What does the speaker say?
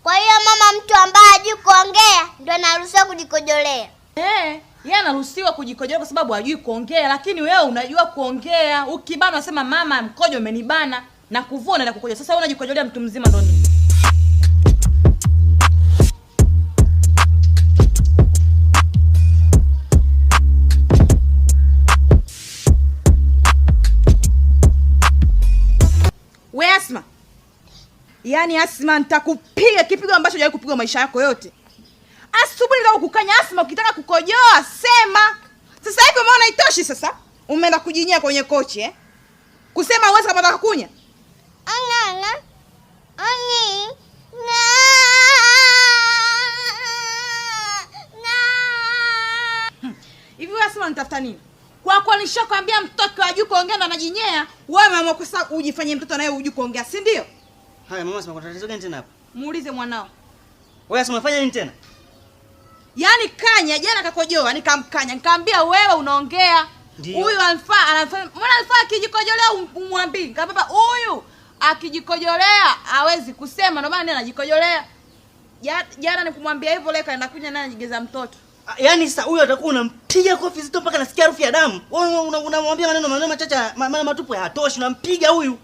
Kwa hiyo mama, mtu ambaye hajui kuongea ndio anaruhusiwa kujikojolea? Yeye anaruhusiwa kujikojolea kwa sababu hajui kuongea, lakini wewe unajua kuongea. Ukibana unasema mama mkojo umenibana na kuvua na kukojoa. Sasa wewe unajikojolea mtu mzima ndo nini? We Asma. Yaani Asma, nitakupiga kipigo ambacho hujawahi kupigwa maisha yako yote. Asubuhi ndio kukanya Asma, ukitaka kukojoa sema. Sasa hivi umeona itoshi sasa? Umeenda kujinyia kwenye kochi Kusema uweze kama unataka kunya? Hivi wewe Asma unatafuta nini? Kwa nishakwambia mtoto hajui kuongea ndo anajinyea, wewe mama kosa ujifanyie mtoto naye hujui kuongea, si ndio? Haya mama, sema kwa tatizo gani tena hapa? Muulize mwanao. Wewe Asma unafanya nini tena? Yaani kanya jana kakojoa, nikamkanya, nikamwambia wewe unaongea. Huyu anafanya, mbona alifaa akijikojolea umwambie? Nikamwambia huyu akijikojolea hawezi kusema, ndio maana anajikojolea. Jana nikumwambia hivyo, leo kaenda kunya naye anajigeza mtoto. Yaani sasa huyu atakuwa unampiga kofi zito mpaka nasikia harufu ya damu. Wewe unamwambia maneno machache, maneno matupu hayatoshi, unampiga huyu.